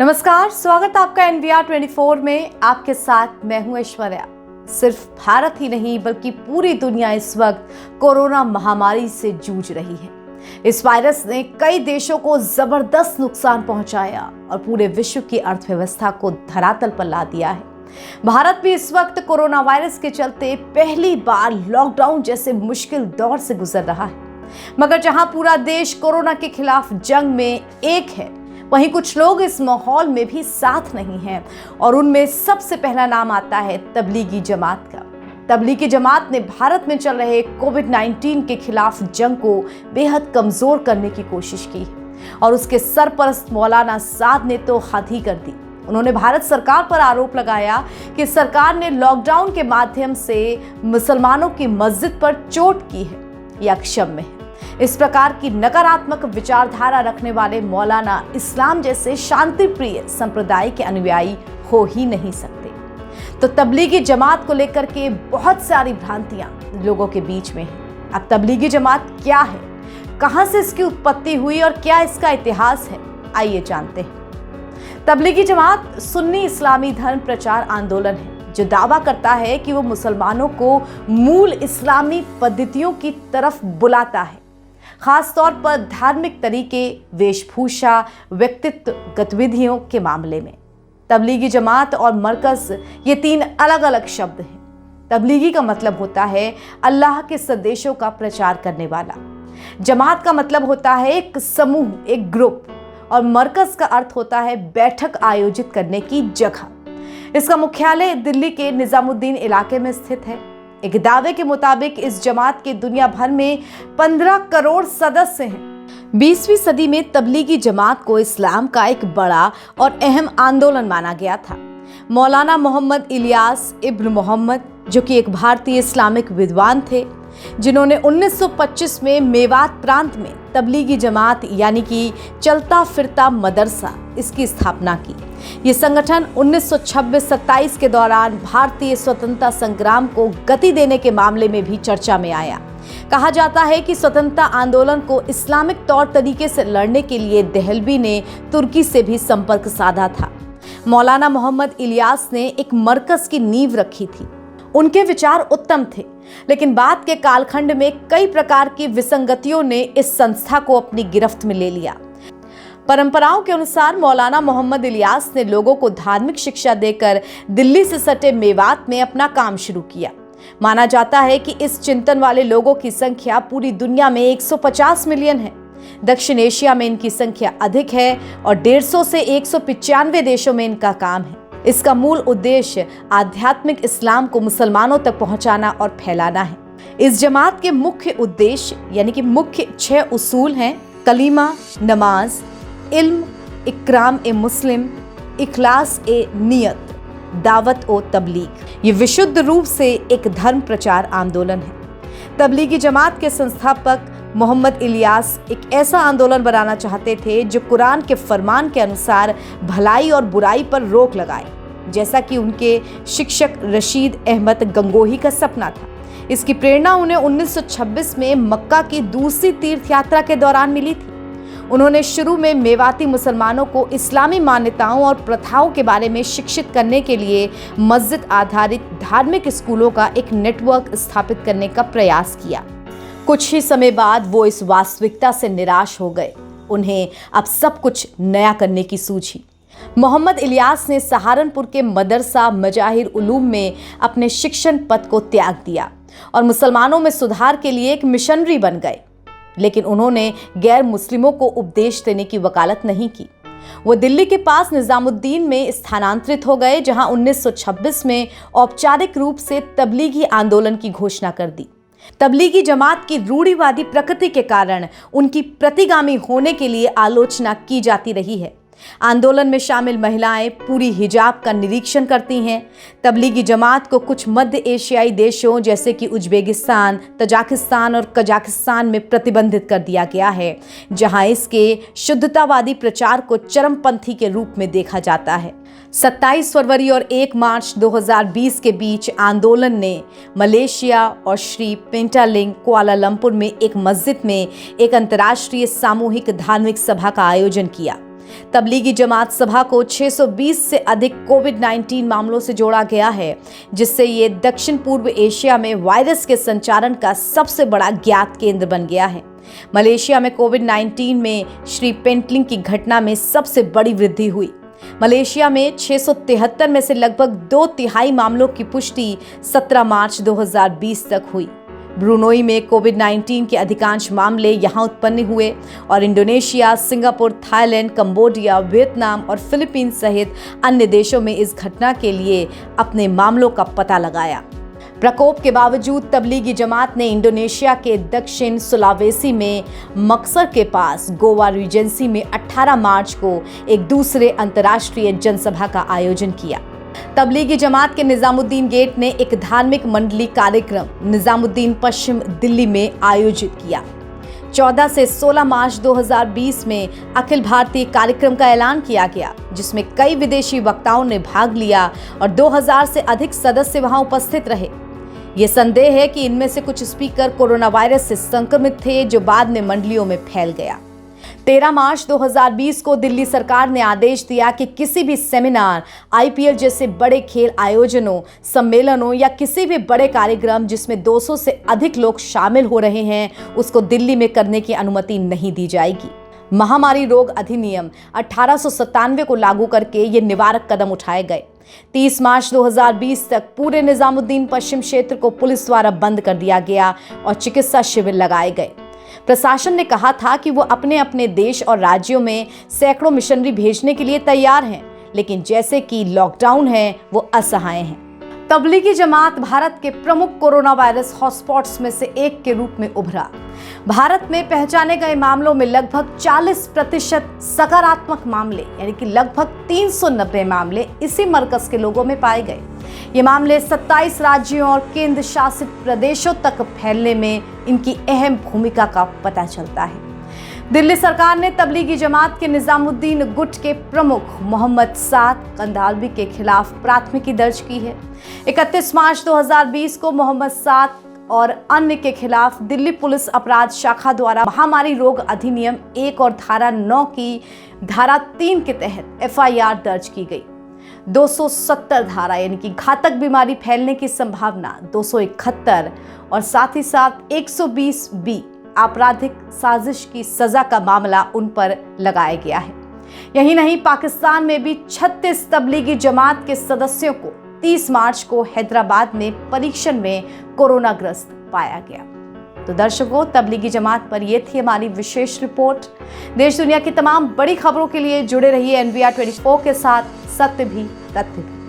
नमस्कार, स्वागत है आपका NVR 24 में। आपके साथ मैं हूं ऐश्वर्या। सिर्फ भारत ही नहीं बल्कि पूरी दुनिया इस वक्त कोरोना महामारी से जूझ रही है। इस वायरस ने कई देशों को जबरदस्त नुकसान पहुंचाया और पूरे विश्व की अर्थव्यवस्था को धरातल पर ला दिया है। भारत भी इस वक्त कोरोना वायरस के चलते पहली बार लॉकडाउन जैसे मुश्किल दौर से गुजर रहा है। मगर जहां पूरा देश कोरोना के खिलाफ जंग में एक है, वहीं कुछ लोग इस माहौल में भी साथ नहीं हैं और उनमें सबसे पहला नाम आता है तबलीगी जमात का। तबलीगी जमात ने भारत में चल रहे कोविड-19 के खिलाफ जंग को बेहद कमजोर करने की कोशिश की और उसके सरपरस्त मौलाना साद ने तो हद ही कर दी। उन्होंने भारत सरकार पर आरोप लगाया कि सरकार ने लॉकडाउन के माध्यम से मुसलमानों की मस्जिद पर चोट की है, यह अक्षम्य है। इस प्रकार की नकारात्मक विचारधारा रखने वाले मौलाना इस्लाम जैसे शांति प्रिय संप्रदाय के अनुयायी हो ही नहीं सकते। तो तबलीगी जमात को लेकर के बहुत सारी भ्रांतियां लोगों के बीच में हैं। अब तबलीगी जमात क्या है, कहां से इसकी उत्पत्ति हुई और क्या इसका इतिहास है, आइए जानते हैं। तबलीगी जमात सुन्नी इस्लामी धर्म प्रचार आंदोलन है जो दावा करता है कि वो मुसलमानों को मूल इस्लामी पद्धतियों की तरफ बुलाता है, खास तौर पर धार्मिक तरीके, वेशभूषा, व्यक्तित्व गतिविधियों के मामले में। तबलीगी जमात और मरकज ये तीन अलग अलग शब्द हैं। तबलीगी का मतलब होता है अल्लाह के संदेशों का प्रचार करने वाला। जमात का मतलब होता है एक समूह, एक ग्रुप, और मरकज का अर्थ होता है बैठक आयोजित करने की जगह। इसका मुख्यालय दिल्ली के निजामुद्दीन इलाके में स्थित है। एक दावे के मुताबिक इस जमात के दुनिया भर में 15 करोड़ सदस्य हैं। 20वीं सदी में तबलीगी जमात को इस्लाम का एक बड़ा और अहम आंदोलन माना गया था। मौलाना मोहम्मद इलियास इब्न मोहम्मद, जो कि एक भारतीय इस्लामिक विद्वान थे, जिन्होंने 1925 में मेवात प्रांत में तबलीगी जमात यानी कि चलता फिरता मदरसा इसकी स्थापना की। ये संगठन 1926-27 के दौरान भारतीय स्वतंत्रता संग्राम को गति देने के मामले में भी चर्चा में आया। कहा जाता है कि स्वतंत्रता आंदोलन को इस्लामिक तौर तरीके से लड़ने के लिए देहलवी ने तुर्की से भी संपर्क साधा था। मौलाना मोहम्मद इलियास ने एक मरकज की नींव रखी थी। उनके विचार उत्तम थे, लेकिन बाद के कालखंड में कई प्रकार की विसंगतियों ने इस संस्था को अपनी गिरफ्त में ले लिया। परंपराओं के अनुसार मौलाना मोहम्मद इलियास ने लोगों को धार्मिक शिक्षा देकर दिल्ली से सटे मेवात में अपना काम शुरू किया। माना जाता है कि इस चिंतन वाले लोगों की संख्या पूरी दुनिया में 150 मिलियन है। दक्षिण एशिया में इनकी संख्या अधिक है और 150 से 195 देशों में इनका काम है। इसका मूल उद्देश्य आध्यात्मिक इस्लाम को मुसलमानों तक पहुंचाना और फैलाना है। इस जमात के मुख्य उद्देश्य यानी कि मुख्य 6 उसूल हैं: कलीमा, नमाज, इल्म, इकराम ए मुस्लिम, इखलास ए नियत, दावत ओ तबलीग। ये विशुद्ध रूप से एक धर्म प्रचार आंदोलन है। तबलीगी जमात के संस्थापक मोहम्मद इलियास एक ऐसा आंदोलन बनाना चाहते थे जो कुरान के फरमान के अनुसार भलाई और बुराई पर रोक लगाए, जैसा कि उनके शिक्षक रशीद अहमद गंगोही का सपना था। इसकी प्रेरणा उन्हें 1926 में मक्का की दूसरी तीर्थ यात्रा के दौरान मिली थी। उन्होंने शुरू में मेवाती मुसलमानों को इस्लामी मान्यताओं और प्रथाओं के बारे में शिक्षित करने के लिए मस्जिद आधारित धार्मिक स्कूलों का एक नेटवर्क स्थापित करने का प्रयास किया। कुछ ही समय बाद वो इस वास्तविकता से निराश हो गए। उन्हें अब सब कुछ नया करने की सूझी। मोहम्मद इलियास ने सहारनपुर के मदरसा मजाहिर उलूम में अपने शिक्षण पद को त्याग दिया और मुसलमानों में सुधार के लिए एक मिशनरी बन गए। लेकिन उन्होंने गैर मुस्लिमों को उपदेश देने की वकालत नहीं की। वो दिल्ली के पास निजामुद्दीन में स्थानांतरित हो गए, जहां 1926 में औपचारिक रूप से तबलीगी आंदोलन की घोषणा कर दी। तबलीगी जमात की रूढ़िवादी प्रकृति के कारण उनकी प्रतिगामी होने के लिए आलोचना की जाती रही है। आंदोलन में शामिल महिलाएं पूरी हिजाब का निरीक्षण करती हैं। तबलीगी जमात को कुछ मध्य एशियाई देशों जैसे कि उज्बेकिस्तान, तजाकिस्तान और कजाकिस्तान में प्रतिबंधित कर दिया गया है, जहां इसके शुद्धतावादी प्रचार को चरमपंथी के रूप में देखा जाता है। 27 फरवरी और 1 मार्च 2020 के बीच आंदोलन ने मलेशिया और श्री पेंटालिंग कुआलालंपुर में एक मस्जिद में एक अंतर्राष्ट्रीय सामूहिक धार्मिक सभा का आयोजन किया। तबलीगी जमात सभा को 620 से अधिक कोविड-19 मामलों से जोड़ा गया है, जिससे ये दक्षिण पूर्व एशिया में वायरस के संचारण का सबसे बड़ा ज्ञात केंद्र बन गया है। मलेशिया में कोविड-19 में श्री पेंटलिंग की घटना में सबसे बड़ी वृद्धि हुई। मलेशिया में 673 में से लगभग 2/3 मामलों की पुष्टि 17 मार्च 2020 तक हुई। ब्रुनोई में कोविड-19 के अधिकांश मामले यहां उत्पन्न हुए और Indonesia, Singapore, Thailand, Cambodia, Vietnam और फिलीपींस सहित अन्य देशों में इस घटना के लिए अपने मामलों का पता लगाया। प्रकोप के बावजूद तबलीगी जमात ने इंडोनेशिया के दक्षिण सुलावेसी में मक्सर के पास गोवा रीजेंसी में 18 मार्च को एक दूसरे अंतर्राष्ट्रीय जनसभा का आयोजन किया। तबलीगी जमात के निजामुद्दीन गेट ने एक धार्मिक मंडली कार्यक्रम निजामुद्दीन पश्चिम दिल्ली में आयोजित किया। 14 से 16 मार्च 2020 में अखिल भारतीय कार्यक्रम का ऐलान किया गया, जिसमें कई विदेशी वक्ताओं ने भाग लिया और 2000 से अधिक सदस्य वहां उपस्थित रहे। ये संदेह है कि इनमें से कुछ स्पीकर कोरोना वायरस से संक्रमित थे, जो बाद में मंडलियों में फैल गया। 13 मार्च 2020 को दिल्ली सरकार ने आदेश दिया कि किसी भी सेमिनार, IPL जैसे बड़े खेल आयोजनों, सम्मेलनों या किसी भी बड़े कार्यक्रम जिसमें 200 से अधिक लोग शामिल हो रहे हैं, उसको दिल्ली में करने की अनुमति नहीं दी जाएगी। महामारी रोग अधिनियम 1897 को लागू करके ये निवारक कदम उठाए गए। 30 मार्च 2020 तक पूरे निजामुद्दीन पश्चिम क्षेत्र को पुलिस द्वारा बंद कर दिया गया और चिकित्सा शिविर लगाए गए। प्रशासन ने कहा था कि वो अपने अपने देश और राज्यों में सैकड़ों मिशनरी भेजने के लिए तैयार हैं, लेकिन जैसे कि लॉकडाउन है, वो असहाय हैं। तबलीगी जमात भारत के प्रमुख कोरोना वायरस हॉटस्पॉट्स में से एक के रूप में उभरा। भारत में पहचाने गए मामलों में लगभग 40% सकारात्मक मामले यानी कि लगभग 390 मामले इसी मरकज के लोगों में पाए गए। ये मामले 27 राज्यों और केंद्र शासित प्रदेशों तक फैलने में इनकी अहम भूमिका का पता चलता है। दिल्ली सरकार ने तबलीगी जमात के निजामुद्दीन गुट के प्रमुख मोहम्मद साद कंधालवी के खिलाफ प्राथमिकी दर्ज की है। 31 मार्च 2020 को मोहम्मद साद और अन्य के खिलाफ दिल्ली पुलिस अपराध शाखा द्वारा महामारी रोग अधिनियम 1 और धारा 9 की धारा 3 के तहत FIR दर्ज की गई। 270 धारा यानी कि घातक बीमारी फैलने की संभावना 271 और साथ ही साथ 120B आपराधिक साजिश की सजा का मामला उन पर लगाया गया है। यही नहीं, पाकिस्तान में भी 36 तबलीगी जमात के सदस्यों को 30 मार्च को हैदराबाद में परीक्षण में कोरोना ग्रस्त पाया गया। तो दर्शकों, तबलीगी जमात पर यह थी हमारी विशेष रिपोर्ट। देश दुनिया की तमाम बड़ी खबरों के लिए जुड़े रहिए NVR 24 के साथ। सत्य भी तथ्य भी।